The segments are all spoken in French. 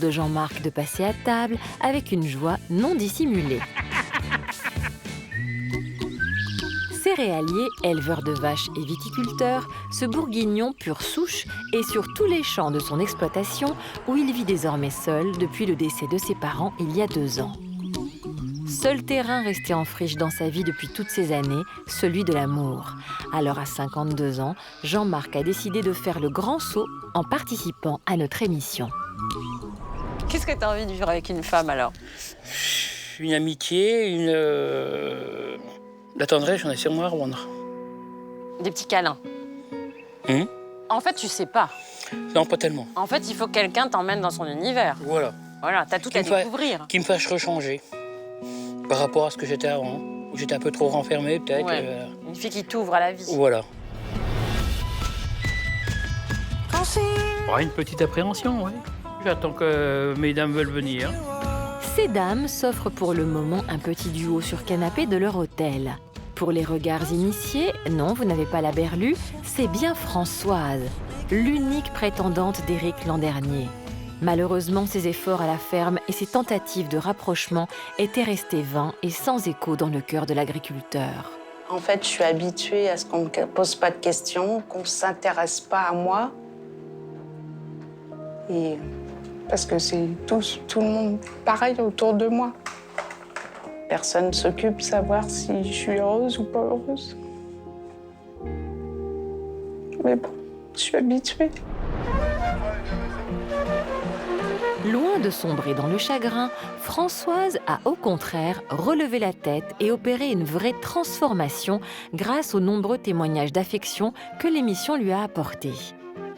De Jean-Marc de passer à table avec une joie non dissimulée. Céréalier, éleveur de vaches et viticulteur, ce bourguignon pure souche est sur tous les champs de son exploitation où il vit désormais seul depuis le décès de ses parents il y a 2 ans. Seul terrain resté en friche dans sa vie depuis toutes ces années, celui de l'amour. Alors à 52 ans, Jean-Marc a décidé de faire le grand saut en participant à notre émission. Qu'est-ce que tu as envie de vivre avec une femme alors? Une amitié, la tendresse, j'en ai sûrement à rendre. Des petits câlins. En fait, tu sais pas. Non, pas tellement. En fait, il faut que quelqu'un t'emmène dans son univers. Voilà. Voilà, t'as tout à découvrir. Qui me fasse rechanger par rapport à ce que j'étais avant. J'étais un peu trop renfermé, peut-être. Ouais. Une fille qui t'ouvre à la vie. Voilà. Une petite appréhension, oui. J'attends que mesdames veulent venir. Ces dames s'offrent pour le moment un petit duo sur canapé de leur hôtel. Pour les regards initiés, non, vous n'avez pas la berlue, c'est bien Françoise, l'unique prétendante d'Éric l'an dernier. Malheureusement, ses efforts à la ferme et ses tentatives de rapprochement étaient restés vains et sans écho dans le cœur de l'agriculteur. En fait, je suis habituée à ce qu'on ne me pose pas de questions, qu'on ne s'intéresse pas à moi. Et parce que c'est tout le monde pareil autour de moi. Personne ne s'occupe de savoir si je suis heureuse ou pas heureuse. Mais bon, je suis habituée. Loin de sombrer dans le chagrin, Françoise a au contraire relevé la tête et opéré une vraie transformation grâce aux nombreux témoignages d'affection que l'émission lui a apportés.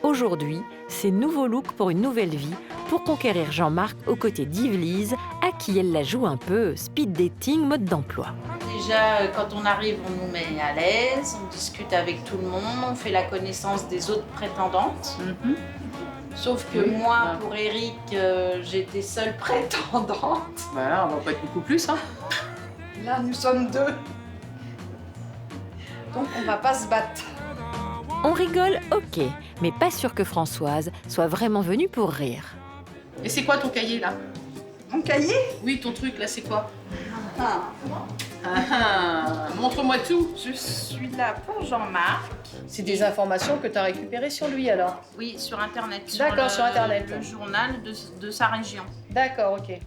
Aujourd'hui, c'est nouveau look pour une nouvelle vie pour conquérir Jean-Marc aux côtés d'Yvelise, à qui elle la joue un peu speed dating mode d'emploi. Déjà, quand on arrive, on nous met à l'aise, on discute avec tout le monde, on fait la connaissance des autres prétendantes. Sauf que moi, pour Éric, j'étais seule prétendante. Voilà, on va pas être beaucoup plus, hein. Là, nous sommes 2. Donc, on va pas se battre. On rigole, ok, mais pas sûr que Françoise soit vraiment venue pour rire. Et c'est quoi ton cahier, là? Mon cahier? Oui, ton truc, là, c'est quoi? Ah. Montre-moi tout. Je suis là pour Jean-Marc. C'est des informations que tu as récupérées sur lui, alors? Oui, sur Internet. D'accord, sur Internet. Le journal de sa région. D'accord, ok.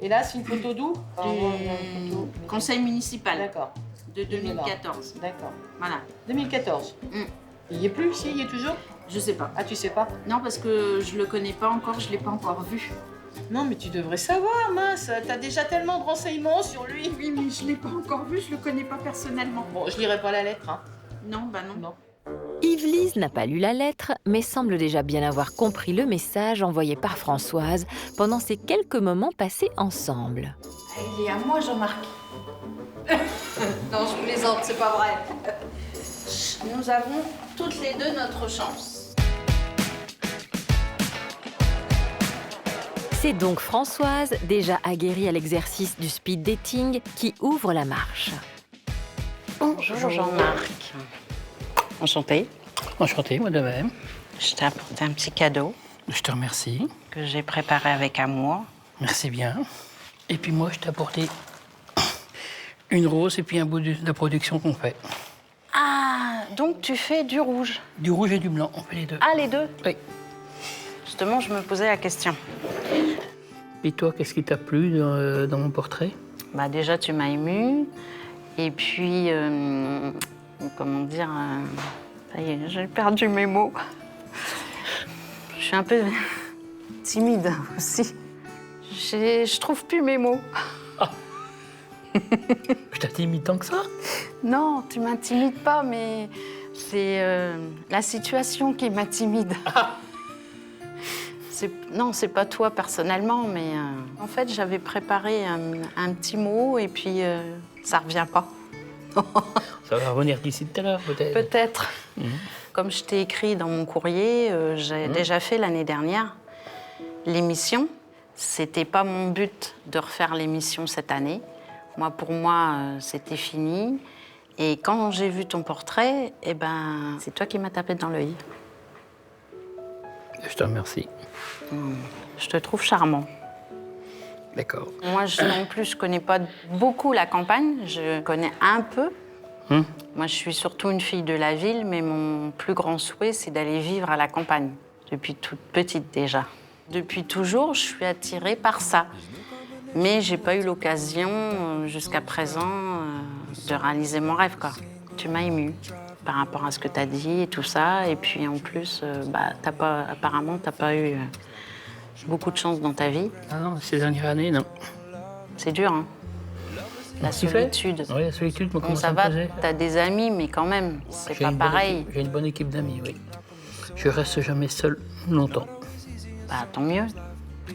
Et là, c'est une photo d'où? Du conseil municipal. D'accord. De 2014. D'accord. Voilà. 2014. Il y est plus, si, il y est toujours? Je sais pas. Ah, tu sais pas? Non, parce que je le connais pas encore, je l'ai pas encore vu. Non, mais tu devrais savoir, mince. T'as déjà tellement de renseignements sur lui. Oui, mais je l'ai pas encore vu, je le connais pas personnellement. Bon, je lirai pas la lettre, hein. Non, bah non. Yvelise n'a pas lu la lettre, mais semble déjà bien avoir compris le message envoyé par Françoise pendant ces quelques moments passés ensemble. Il est à moi, Jean-Marc. Non, je plaisante, c'est pas vrai. Nous avons toutes les deux notre chance. C'est donc Françoise, déjà aguerrie à l'exercice du speed dating, qui ouvre la marche. Bonjour Jean-Marc. Enchantée. Enchanté, moi de même. Je t'ai apporté un petit cadeau Je te remercie. que j'ai préparé avec amour. Merci bien. Et puis moi, je t'ai apporté une rose et puis un bout de production qu'on fait. Ah, donc tu fais du rouge. Du rouge et du blanc, on fait les deux. Ah, les deux? Oui. Justement, je me posais la question. Et toi, qu'est-ce qui t'a plu dans mon portrait? Bah déjà, tu m'as émue. Et puis, comment dire, ça y est, j'ai perdu mes mots. Je suis un peu timide aussi. Je trouve plus mes mots. Je t'intimide tant que ça? Non, tu m'intimides pas, mais c'est la situation qui m'intimide. Non, c'est pas toi personnellement, mais en fait, j'avais préparé un petit mot et puis ça revient pas. Ça va revenir d'ici tout à l'heure, peut-être. Peut-être. Comme je t'ai écrit dans mon courrier, j'ai déjà fait l'année dernière l'émission. C'était pas mon but de refaire l'émission cette année. Pour moi, c'était fini. Et quand j'ai vu ton portrait, eh ben, c'est toi qui m'as tapé dans l'œil. Je te remercie. Je te trouve charmant. D'accord. Moi, non plus, je connais pas beaucoup la campagne. Je connais un peu. Moi, je suis surtout une fille de la ville, mais mon plus grand souhait, c'est d'aller vivre à la campagne. Depuis toute petite, déjà. Depuis toujours, je suis attirée par ça. Mais j'ai pas eu l'occasion, jusqu'à présent, de réaliser mon rêve, quoi. Tu m'as émue par rapport à ce que tu as dit et tout ça. Et puis, en plus, apparemment, t'as pas eu beaucoup de chance dans ta vie. Ah non, ces dernières années, non. C'est dur, hein. La solitude. Oui, la solitude, moi, Bon, comment ça me va, faisait. t'as des amis, mais quand même, c'est J'ai pas une bonne pareil. équipe- J'ai une bonne équipe d'amis, oui. Je reste jamais seul longtemps. Bah, tant mieux.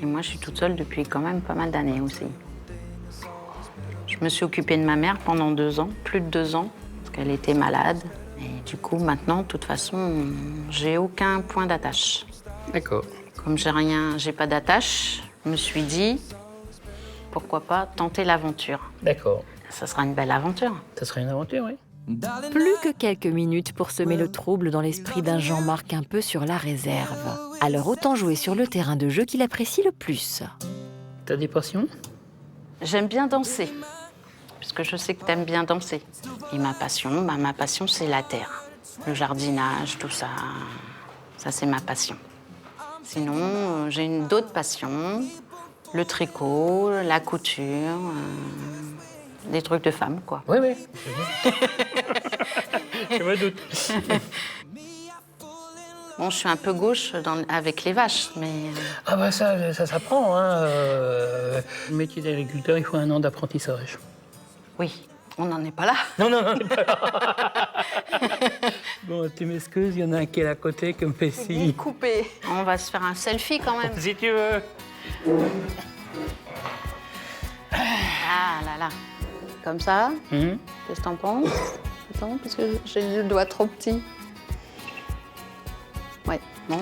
Et moi, je suis toute seule depuis quand même pas mal d'années aussi. Je me suis occupée de ma mère pendant 2 ans, plus de 2 ans, parce qu'elle était malade. Et du coup, maintenant, de toute façon, j'ai aucun point d'attache. D'accord. Comme j'ai pas d'attache, je me suis dit, pourquoi pas tenter l'aventure. D'accord. Ça sera une belle aventure. Ça serait une aventure, oui. Plus que quelques minutes pour semer le trouble dans l'esprit d'un Jean-Marc un peu sur la réserve. Alors autant jouer sur le terrain de jeu qu'il apprécie le plus. T'as des passions? J'aime bien danser, puisque je sais que t'aimes bien danser. Et ma passion, c'est la terre. Le jardinage, tout ça, ça c'est ma passion. Sinon, j'ai d'autres passions, le tricot, la couture, des trucs de femme, quoi. Oui, oui. Je me doute. Bon, je suis un peu gauche avec les vaches, mais... Ah bah ça s'apprend, hein. Le métier d'agriculteur, il faut 1 an d'apprentissage. Oui, on n'en est pas là. Non, pas là. Bon, tu m'excuses, il y en a un qui est à côté qui me fait signe. Coupé. On va se faire un selfie quand même. Si tu veux. Ah là là. Comme ça, qu'est-ce que t'en penses? Attends, parce que j'ai le doigt trop petit. Ouais, bon,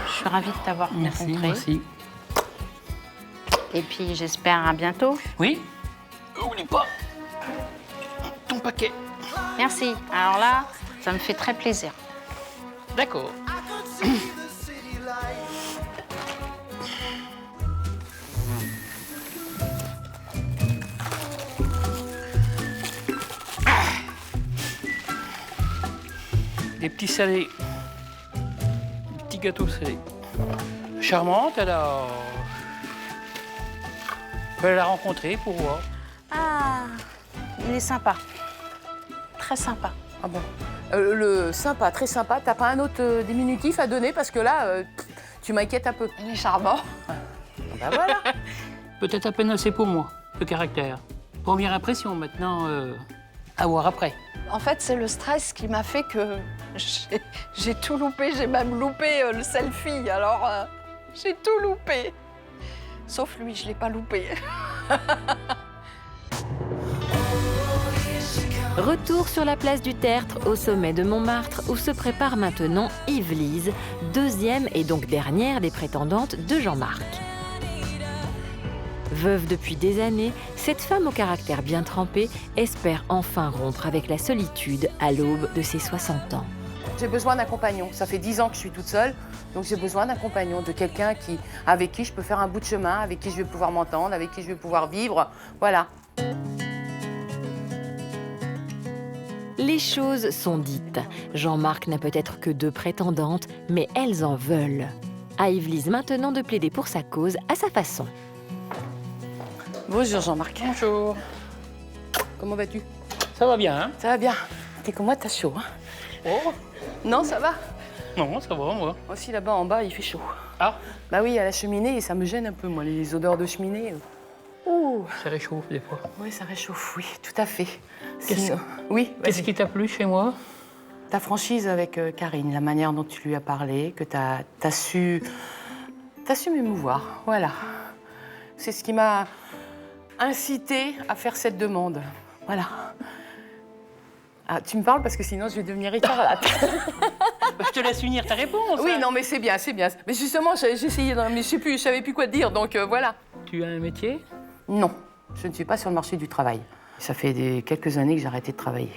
je suis ravie de t'avoir Merci, rencontré. moi aussi. Et puis j'espère à bientôt. Oui? Oublie pas ton paquet. Merci. Alors là, ça me fait très plaisir. D'accord. Des petits salés. Des petits gâteaux salés. Charmante, alors. Je vais la rencontrer pour voir. Ah, il est sympa. Très sympa. Ah bon. Le sympa, très sympa. T'as pas un autre diminutif à donner parce que là, tu m'inquiètes un peu. Il est charmant. Bah voilà. Peut-être à peine assez pour moi, le caractère. Première impression, maintenant, à voir après. En fait, c'est le stress qui m'a fait que j'ai tout loupé. J'ai même loupé le selfie. Alors, j'ai tout loupé. Sauf lui, je l'ai pas loupé. Retour sur la place du Tertre, au sommet de Montmartre, où se prépare maintenant Yves-Lise, deuxième et donc dernière des prétendantes de Jean-Marc. Veuve depuis des années, cette femme au caractère bien trempé espère enfin rompre avec la solitude à l'aube de ses 60 ans. J'ai besoin d'un compagnon. Ça fait 10 ans que je suis toute seule, donc j'ai besoin d'un compagnon, de quelqu'un avec qui je peux faire un bout de chemin, avec qui je vais pouvoir m'entendre, avec qui je vais pouvoir vivre. Voilà. Les choses sont dites. Jean-Marc n'a peut-être que 2 prétendantes, mais elles en veulent. À Yves-Lise maintenant de plaider pour sa cause à sa façon. Bonjour Jean-Marc. Bonjour. Comment vas-tu? Ça va bien, hein? Ça va bien. T'es comme moi, t'as chaud, hein? Oh, Non, ça va. non, ça va, moi. Aussi là-bas en bas, il fait chaud. Ah, Bah oui, à la cheminée, ça me gêne un peu, moi, les odeurs de cheminée. Ouh. ça réchauffe des fois. Oui, ça réchauffe, oui, tout à fait. Qu'est-ce- Sinon- Oui, Qu'est-ce vas-y. qui t'a plu chez moi? Ta franchise avec Karine, la manière dont tu lui as parlé, que t'as su m'émouvoir, voilà. C'est ce qui m'a incité à faire cette demande, voilà. Ah, tu me parles parce que sinon je vais devenir écarlate. Je te laisse unir ta réponse. Oui, hein. non, mais c'est bien, c'est bien. Mais justement, j'ai essayé, mais je savais plus quoi te dire, donc voilà. Tu as un métier? Non, je ne suis pas sur le marché du travail. Ça fait quelques années que j'ai arrêté de travailler.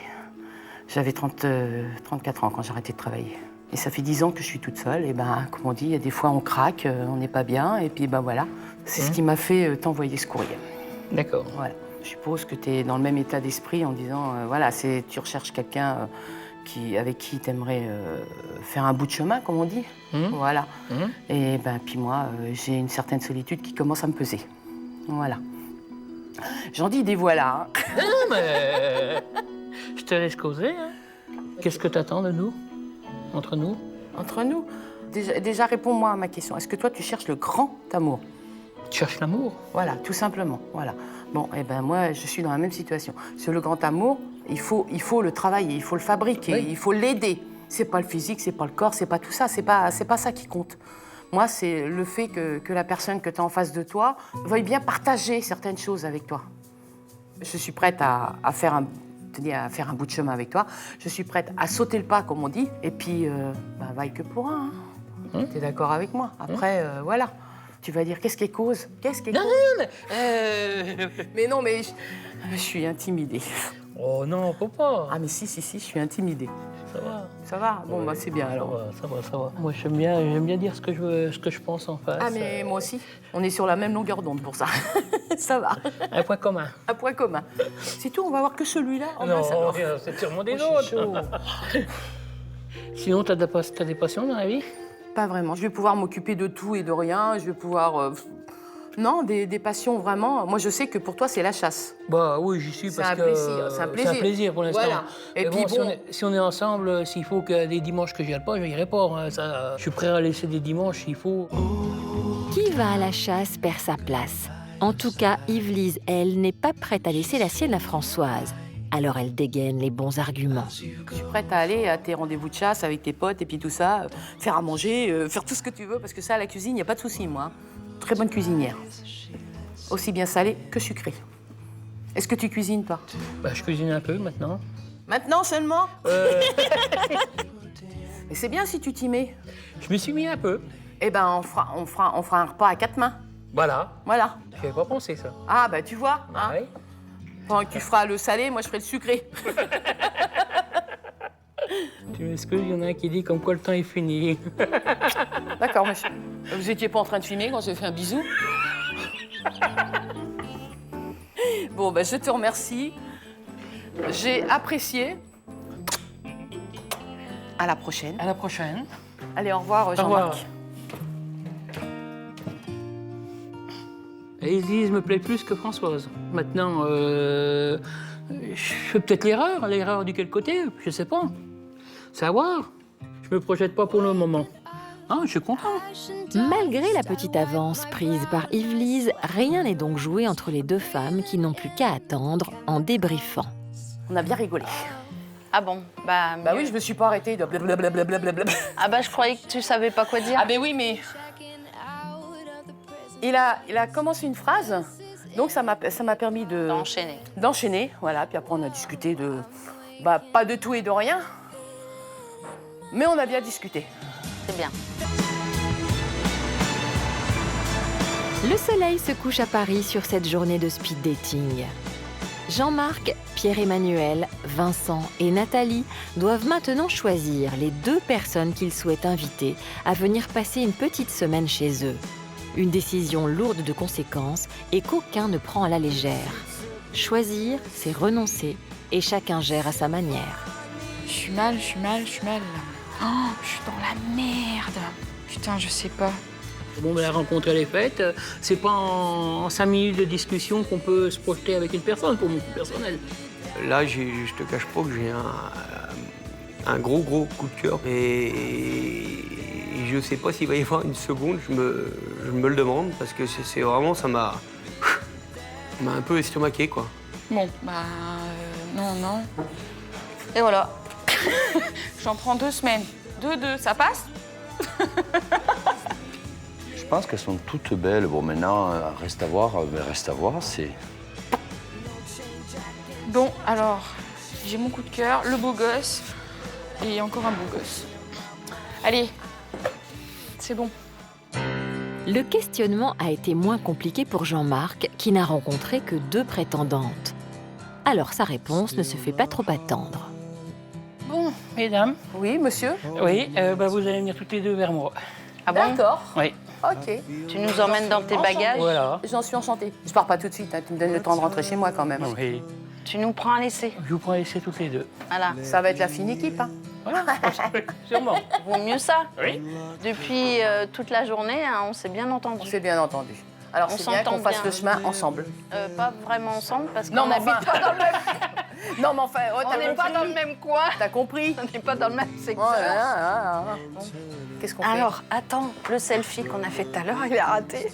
J'avais 34 ans quand j'ai arrêté de travailler. Et ça fait 10 ans que je suis toute seule. Et ben, comme on dit, il y a des fois on craque, on n'est pas bien. Et puis ben voilà, c'est ce qui m'a fait t'envoyer ce courrier. D'accord. Voilà. Je suppose que tu es dans le même état d'esprit en disant, voilà, tu recherches quelqu'un avec qui tu aimerais faire un bout de chemin, comme on dit. Voilà. Et ben, puis moi, j'ai une certaine solitude qui commence à me peser. Voilà. J'en dis des voilà. Hein. Non, mais je te laisse causer. Hein. Qu'est-ce que tu attends de nous? Entre nous? Entre nous? Déjà réponds-moi à ma question. Est-ce que toi, tu cherches le grand amour? Tu cherches l'amour? Voilà, tout simplement. Voilà. Bon, et ben moi, je suis dans la même situation. Sur le grand amour, il faut le travailler, il faut le fabriquer, il faut l'aider. C'est pas le physique, c'est pas le corps, c'est pas tout ça, c'est pas ça qui compte. Moi, c'est le fait que la personne que tu as en face de toi veuille bien partager certaines choses avec toi. Je suis prête à faire un bout de chemin avec toi. Je suis prête à sauter le pas, comme on dit. Et puis, vaille que pour un. Hein. Tu es d'accord avec moi? Après, voilà. Tu vas dire, qu'est-ce qui est cause? Qu'est-ce qui est cause? Mais non, mais je suis intimidée. Oh non, faut pas. Ah mais si, je suis intimidée. Ça va. Ça va? Bon, bah c'est bien alors. Ça va. Moi, j'aime bien dire ce que je pense en face. Ah mais moi aussi. On est sur la même longueur d'onde pour ça. Ça va. Un point commun. Un point commun. C'est tout, on va voir que celui-là. Non, c'est sûrement des autres. Sinon, t'as des passions dans la vie? Pas vraiment. Je vais pouvoir m'occuper de tout et de rien. Je vais pouvoir... Non, des passions vraiment. Moi, je sais que pour toi, c'est la chasse. Bah oui, j'y suis parce que c'est un plaisir. C'est un plaisir pour l'instant. Voilà. Et puis bon, si on est ensemble, s'il faut qu'il y ait des dimanches que j'y aille pas, je n'irai pas. Hein. Ça, je suis prêt à laisser des dimanches s'il faut. Qui va à la chasse perd sa place. En tout cas, Yvelise, elle, n'est pas prête à laisser la sienne à Françoise. Alors elle dégaine les bons arguments. Je suis prête à aller à tes rendez-vous de chasse avec tes potes et puis tout ça, faire à manger, faire tout ce que tu veux, parce que ça, à la cuisine, il n'y a pas de souci, moi. Très bonne cuisinière. Aussi bien salée que sucrée. Est-ce que tu cuisines, toi? Bah, je cuisine un peu maintenant. Maintenant seulement? Mais c'est bien si tu t'y mets. Je me suis mis un peu. Eh ben, on fera un repas à 4 mains. Voilà. Voilà. J'avais pas pensé ça. Ah, bah tu vois. Bah, hein. oui. Pendant que tu feras le salé, moi je ferai le sucré. Tu m'excuses, il y en a un qui dit comme quoi le temps est fini. D'accord, monsieur. Vous étiez pas en train de filmer quand j'ai fait un bisou? Bon, ben je te remercie. J'ai apprécié. À la prochaine. À la prochaine. Allez, au revoir, Au revoir. Jean-Marc. Élise me plaît plus que Françoise. Maintenant, je fais peut-être l'erreur du quel côté, je sais pas. C'est à voir. Je me projette pas pour le moment. Ah, je suis content. Malgré la petite avance prise par Yvelise, rien n'est donc joué entre les deux femmes qui n'ont plus qu'à attendre en débriefant. On a bien rigolé. Ah bon? Bah Oui, je me suis pas arrêtée de blablabla. Ah bah je croyais que tu savais pas quoi dire. Ah ben oui, mais... Il a commencé une phrase, donc ça m'a permis d'enchaîner, voilà. Puis après, on a discuté de... pas de tout et de rien, mais on a bien discuté. C'est bien. Le soleil se couche à Paris sur cette journée de speed dating. Jean-Marc, Pierre-Emmanuel, Vincent et Nathalie doivent maintenant choisir les 2 personnes qu'ils souhaitent inviter à venir passer une petite semaine chez eux. Une décision lourde de conséquences et qu'aucun ne prend à la légère. Choisir, c'est renoncer et chacun gère à sa manière. Je suis mal. Oh, je suis dans la merde. Putain, je sais pas. Bon, ben, la rencontre, elle est faite. C'est pas en 5 minutes de discussion qu'on peut se projeter avec une personne, pour mon coup personnel. Là, je te cache pas que j'ai un gros coup de cœur. Et je sais pas s'il va y avoir une seconde, je me le demande, parce que c'est vraiment, ça m'a un peu estomaqué, quoi. Bon, non. Et voilà. J'en prends 2 semaines. 2, ça passe? Je pense qu'elles sont toutes belles. Bon, maintenant, reste à voir, c'est... Bon, alors, j'ai mon coup de cœur, le beau gosse, et encore un beau gosse. Allez, c'est bon. Le questionnement a été moins compliqué pour Jean-Marc, qui n'a rencontré que 2 prétendantes. Alors sa réponse ne se fait pas trop attendre. Mesdames. Oui, monsieur. Oui, vous allez venir toutes les deux vers moi. Ah bon? D'accord. Oui. Ok. Tu nous emmènes dans tes bagages. Voilà. J'en suis enchantée. Je pars pas tout de suite, hein. Tu me donnes le temps de rentrer chez moi quand même. Oui. Tu nous prends à laisser. Je vous prends à laisser toutes les deux. Voilà. Ça va être la fine équipe, hein. Voilà, sûrement. Vaut mieux ça. Oui. Depuis toute la journée, hein, on s'est bien entendu. On s'est bien entendu. Alors On c'est bien s'entend qu'on fasse bien. le chemin ensemble. Pas vraiment ensemble parce qu'on Non, mais n'habite enfin- pas dans le même. Non, mais enfin, oh, On t'as n'est pas compris. dans le même coin. T'as compris? On n'est pas dans le même Oh secteur. là là là là. Qu'est-ce qu'on fait? Alors, attends, le selfie qu'on a fait tout à l'heure, il est raté.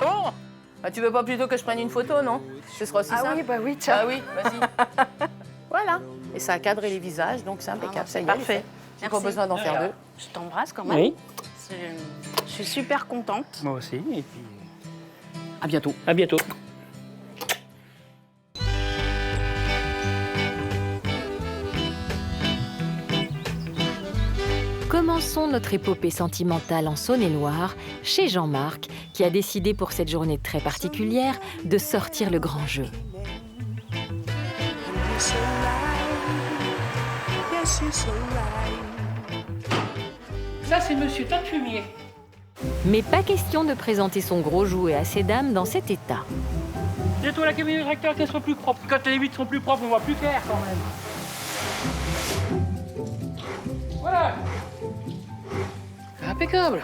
Bon. Bah, tu veux pas plutôt que je prenne une photo, non? Ce sera aussi simple. oui, tiens. Ah oui, vas-y. Voilà. Et ça a cadré les visages, donc c'est impeccable. Ça y est, Parfait. j'ai pas besoin d'en faire deux. Je t'embrasse quand même. Oui. Je suis super contente. Moi aussi. Et puis, À bientôt. à bientôt. Commençons notre épopée sentimentale en Saône-et-Loire, chez Jean-Marc, qui a décidé pour cette journée très particulière de sortir le grand jeu. Ça, c'est monsieur Tanfumier. Mais pas question de présenter son gros jouet à ces dames dans cet état. Nettoie la cabine du tracteur qu'elle soit plus propre. Quand les vitres sont plus propres, on voit plus clair quand même. Voilà. Impeccable.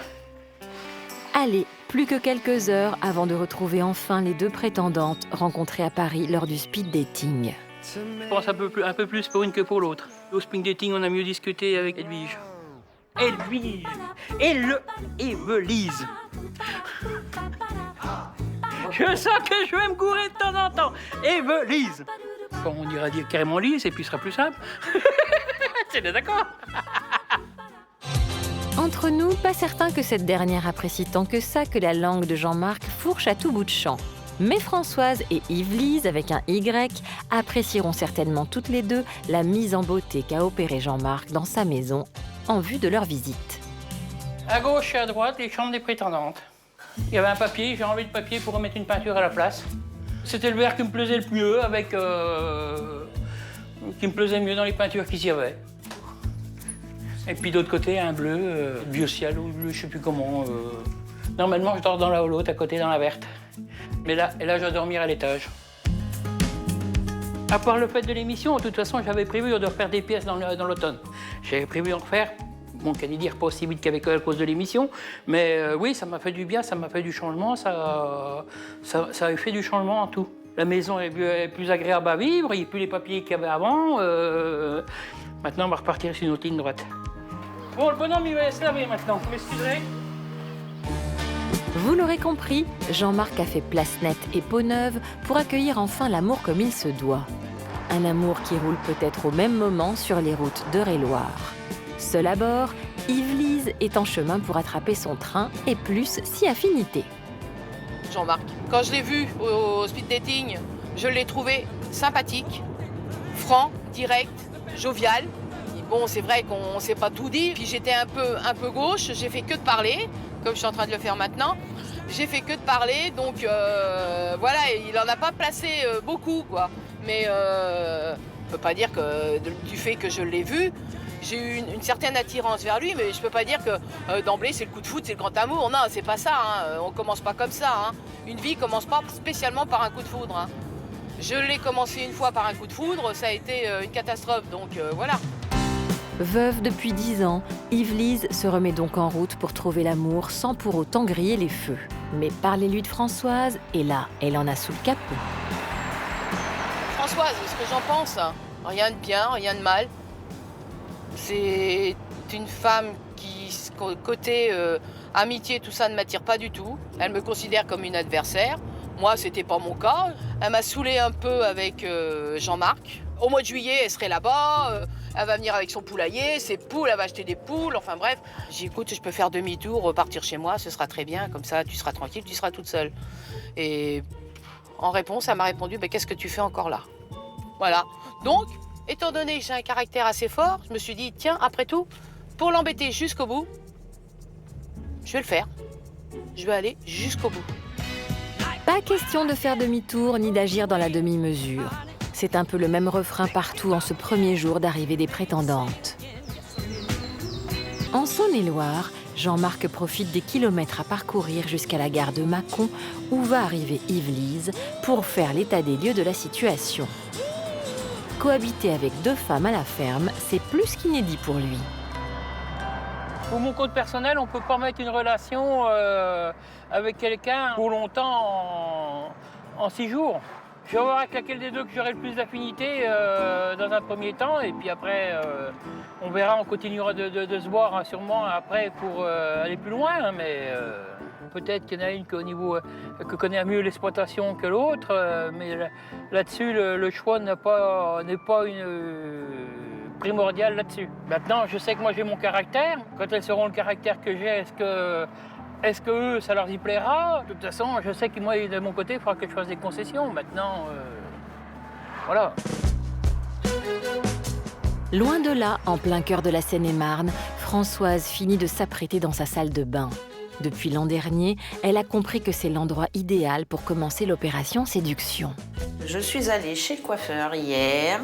Allez, plus que quelques heures avant de retrouver enfin les deux prétendantes rencontrées à Paris lors du speed dating. Je pense un peu plus pour une que pour l'autre. Au speed dating, on a mieux discuté avec Edwige. Edwige Evelise. Je sens que je vais me gourer de temps en temps. Evelise. Bon, on ira dire carrément Lise et puis ce sera plus simple. C'est bien d'accord. Entre nous, pas certain que cette dernière apprécie tant que ça que la langue de Jean-Marc fourche à tout bout de champ. Mais Françoise et Yvelise, avec un Y, apprécieront certainement toutes les deux la mise en beauté qu'a opérée Jean-Marc dans sa maison en vue de leur visite. À gauche et à droite, les chambres des prétendantes. Il y avait un papier, j'ai enlevé le papier pour remettre une peinture à la place. C'était le vert qui me plaisait le mieux, qui me plaisait mieux dans les peintures qu'il y avait. Et puis d'autre côté, un bleu, biocial ou bleu, je sais plus comment. Normalement, je dors dans la l'autre, à côté dans la verte. Mais là, je vais dormir à l'étage. À part le fait de l'émission, de toute façon, j'avais prévu de refaire des pièces dans l'automne. J'avais prévu d'en refaire. Bon, qu'à dire pas aussi vite qu'avec à cause de l'émission, mais oui, ça m'a fait du bien, ça m'a fait du changement, ça a fait du changement en tout. La maison est plus agréable à vivre, il n'y a plus les papiers qu'il y avait avant. Maintenant, on va repartir sur une autre ligne droite. Bon, le bonhomme, il va se laver maintenant, vous m'excuserez. Vous l'aurez compris, Jean-Marc a fait place nette et peau neuve pour accueillir enfin l'amour comme il se doit. Un amour qui roule peut-être au même moment sur les routes d'Eure-et-Loire. Seul à bord, Yvelise est en chemin pour attraper son train et plus si affinité. Jean-Marc, quand je l'ai vu au speed dating, je l'ai trouvé sympathique, franc, direct, jovial. Bon, c'est vrai qu'on ne s'est pas tout dit. Puis j'étais un peu gauche, j'ai fait que de parler, comme je suis en train de le faire maintenant. J'ai fait que de parler, donc voilà, il n'en a pas placé beaucoup, quoi. Mais je ne peux pas dire que du fait que je l'ai vu, j'ai eu une certaine attirance vers lui, mais je ne peux pas dire que d'emblée c'est le coup de foudre, c'est le grand amour. Non, c'est pas ça, hein. On commence pas comme ça. Hein. Une vie commence pas spécialement par un coup de foudre. Hein. Je l'ai commencé une fois par un coup de foudre, ça a été une catastrophe, donc voilà. Veuve depuis 10 ans, Yvelise se remet donc en route pour trouver l'amour sans pour autant griller les feux. Mais parlez-lui de Françoise, et là, elle en a sous le capot. Françoise, ce que j'en pense, rien de bien, rien de mal. C'est une femme qui, côté amitié, tout ça ne m'attire pas du tout. Elle me considère comme une adversaire. Moi, c'était pas mon cas. Elle m'a saoulée un peu avec Jean-Marc. Au mois de juillet, elle serait là-bas. Elle va venir avec son poulailler, ses poules, elle va acheter des poules. Enfin bref, j'ai dit, écoute, je peux faire demi-tour, repartir chez moi, ce sera très bien. Comme ça, tu seras tranquille, tu seras toute seule. Et en réponse, elle m'a répondu, qu'est-ce que tu fais encore là? Voilà. Donc, étant donné que j'ai un caractère assez fort, je me suis dit, tiens, après tout, pour l'embêter jusqu'au bout, je vais le faire. Je vais aller jusqu'au bout. Pas question de faire demi-tour ni d'agir dans la demi-mesure. C'est un peu le même refrain partout en ce premier jour d'arrivée des prétendantes. En Saône-et-Loire, Jean-Marc profite des kilomètres à parcourir jusqu'à la gare de Mâcon, où va arriver Yves-Lise pour faire l'état des lieux de la situation. Cohabiter avec 2 femmes à la ferme, c'est plus qu'inédit pour lui. Pour mon compte personnel, on ne peut pas mettre une relation avec quelqu'un pour longtemps en 6 jours. Je vais voir avec laquelle des deux que j'aurai le plus d'affinité dans un premier temps, et puis après, on verra, on continuera de se voir sûrement après pour aller plus loin, hein, mais peut-être qu'il y en a une que connaît mieux l'exploitation que l'autre, mais là-dessus, le choix n'est pas primordial là-dessus. Maintenant, je sais que moi j'ai mon caractère. Quand elles sauront le caractère que j'ai, est-ce que eux, ça leur y plaira? De toute façon, je sais que moi, de mon côté, il faudra que je fasse des concessions. Maintenant, voilà. Loin de là, en plein cœur de la Seine-et-Marne, Françoise finit de s'apprêter dans sa salle de bain. Depuis l'an dernier, elle a compris que c'est l'endroit idéal pour commencer l'opération séduction. Je suis allée chez le coiffeur hier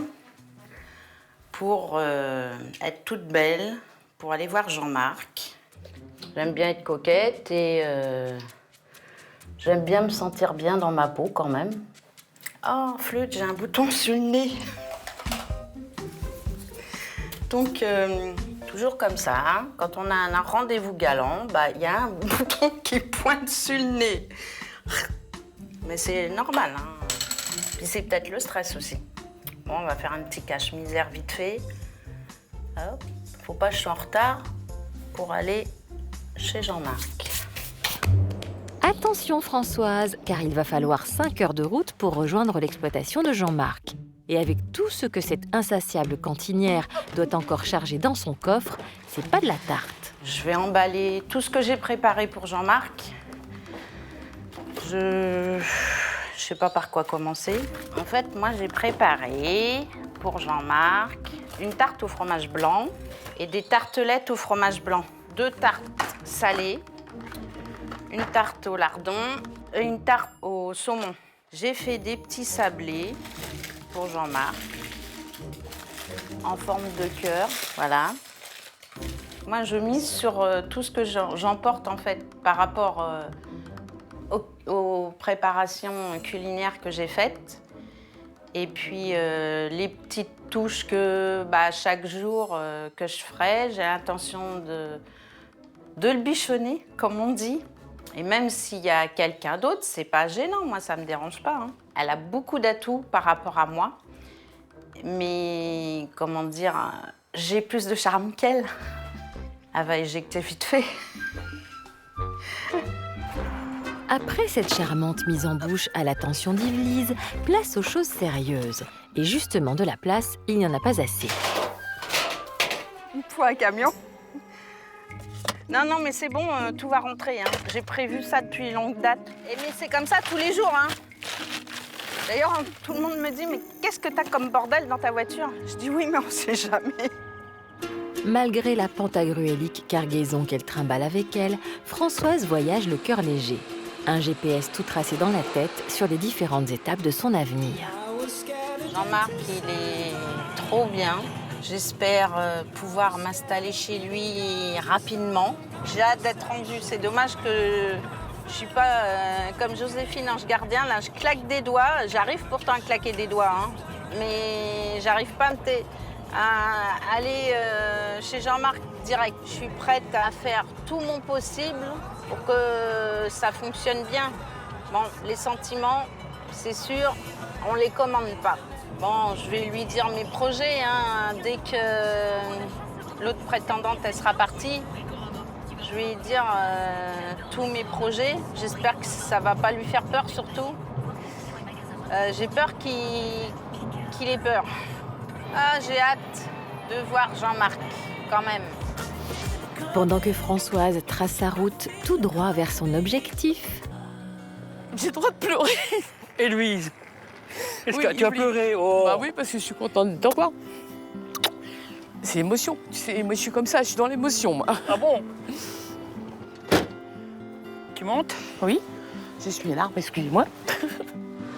pour être toute belle, pour aller voir Jean-Marc. J'aime bien être coquette et j'aime bien me sentir bien dans ma peau quand même. Oh, flûte, j'ai un bouton sur le nez. Donc, toujours comme ça, hein, quand on a un rendez-vous galant, il y a un bouton qui pointe sur le nez. Mais c'est normal, hein. Puis c'est peut-être le stress aussi. Bon, on va faire un petit cache-misère vite fait. Hop. Faut pas que je sois en retard pour aller chez Jean-Marc. Attention Françoise, car il va falloir 5 heures de route pour rejoindre l'exploitation de Jean-Marc. Et avec tout ce que cette insatiable cantinière doit encore charger dans son coffre, c'est pas de la tarte. Je vais emballer tout ce que j'ai préparé pour Jean-Marc. Je sais pas par quoi commencer. En fait, moi, j'ai préparé pour Jean-Marc une tarte au fromage blanc et des tartelettes au fromage blanc. 2 tartes salées, une tarte au lardon et une tarte au saumon. J'ai fait des petits sablés pour Jean-Marc en forme de cœur, voilà. Moi, je mise sur tout ce que j'emporte en fait par rapport aux préparations culinaires que j'ai faites. Et puis les petites touches que chaque jour que je ferai, j'ai l'intention de le bichonner, comme on dit. Et même s'il y a quelqu'un d'autre, c'est pas gênant, moi ça me dérange pas, hein. Elle a beaucoup d'atouts par rapport à moi, mais comment dire, j'ai plus de charme qu'elle. Elle va éjecter vite fait. Après cette charmante mise en bouche à l'attention d'Yves-Lise, place aux choses sérieuses. Et justement, de la place, il n'y en a pas assez. Il faut un camion. Non, mais c'est bon, tout va rentrer, hein. J'ai prévu ça depuis longue date. Mais c'est comme ça tous les jours, hein. D'ailleurs, tout le monde me dit « Mais qu'est-ce que t'as comme bordel dans ta voiture ?» Je dis « Oui, mais on sait jamais. » Malgré la pentagruélique cargaison qu'elle trimballe avec elle, Françoise voyage le cœur léger. Un GPS tout tracé dans la tête sur les différentes étapes de son avenir. Jean-Marc, il est trop bien. J'espère pouvoir m'installer chez lui rapidement. J'ai hâte d'être rendue. C'est dommage que je suis pas comme Joséphine Ange Gardien. Là, je claque des doigts. J'arrive pourtant à claquer des doigts, hein. Mais j'arrive pas à aller chez Jean-Marc direct. Je suis prête à faire tout mon possible pour que ça fonctionne bien. Bon, les sentiments, c'est sûr, on les commande pas. Bon, je vais lui dire mes projets, hein, dès que l'autre prétendante, elle sera partie. Je vais lui dire tous mes projets. J'espère que ça va pas lui faire peur, surtout. J'ai peur qu'il ait peur. Ah, j'ai hâte de voir Jean-Marc, quand même. Pendant que Françoise trace sa route tout droit vers son objectif... J'ai le droit de pleurer. Et Louise, est-ce Oui, que tu as pleuré? Oh. Bah oui, parce que je suis contente de te revoir. C'est l'émotion. Tu sais, moi je suis comme ça, je suis dans l'émotion, moi. Ah bon? Tu montes? Oui, je suis là, excusez-moi.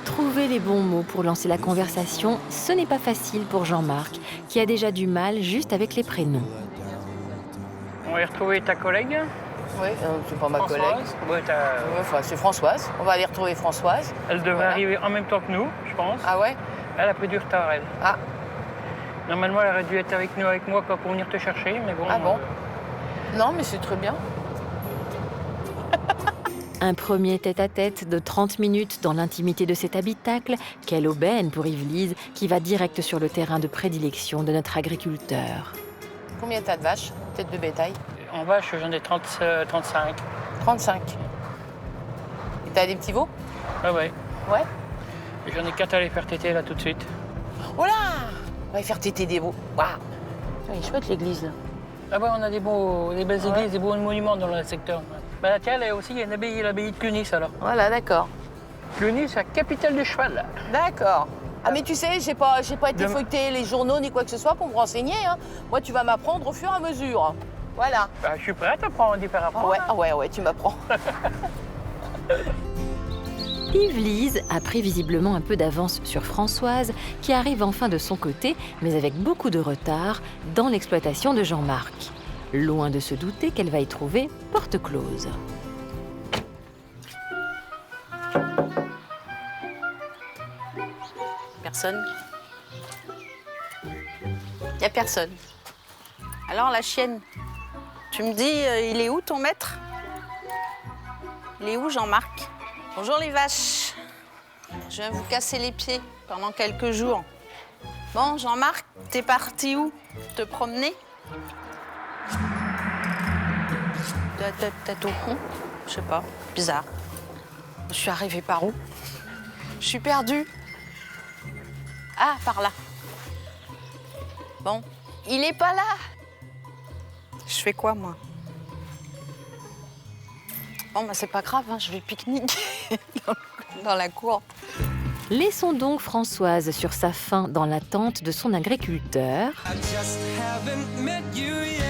Trouver les bons mots pour lancer la conversation, ce n'est pas facile pour Jean-Marc, qui a déjà du mal juste avec les prénoms. On va y retrouver ta collègue. Oui, c'est pas ma collègue. Ouais, Enfin, c'est Françoise. On va aller retrouver Françoise. Elle devrait arriver en même temps que nous, je pense. Ah ouais? Elle a pris du retard, elle. Ah. Normalement, elle aurait dû être avec nous, avec moi, pour venir te chercher, mais bon. Ah bon? Non, mais c'est très bien. Un premier tête-à-tête de 30 minutes dans l'intimité de cet habitacle. Quelle aubaine pour Yvelise, qui va direct sur le terrain de prédilection de notre agriculteur. Combien t'as de vaches? Tête de bétail? En vache, j'en ai 35. 35. Et t'as des petits veaux? Ah ouais. Ouais. Et j'en ai 4 à les faire téter là tout de suite. Oh là! On va y faire téter des veaux. Waouh! Elle est chouette l'église là. Ah ouais, on a des belles églises, des beaux monuments dans le secteur. Bah tiens, là aussi, il y a une abbaye, l'abbaye de Cluny, alors. Voilà, d'accord. Cluny, c'est la capitale du cheval. D'accord. Ah mais tu sais, j'ai pas été feuilleter les journaux ni quoi que ce soit pour me renseigner. Hein. Moi, tu vas m'apprendre au fur et à mesure. Voilà. Bah, je suis prête à apprendre, Ouais, tu m'apprends. Yvelise a pris visiblement un peu d'avance sur Françoise, qui arrive enfin de son côté, mais avec beaucoup de retard, dans l'exploitation de Jean-Marc. Loin de se douter qu'elle va y trouver porte close. Personne. Il n'y a personne. Alors la chienne, tu me dis, il est où ton maître? Il est où Jean-Marc? Bonjour les vaches. Je viens vous casser les pieds pendant quelques jours. Bon, Jean-Marc, t'es parti où? Te promener? Tête au con? Je sais pas, bizarre. Je suis arrivée par où? Je suis perdue. Ah, par là. Bon, il est pas là. Je fais quoi, moi? Bon, bah c'est pas grave, hein, je vais pique-niquer dans la cour. Laissons donc Françoise sur sa faim dans l'attente de son agriculteur. I just haven't met you yet.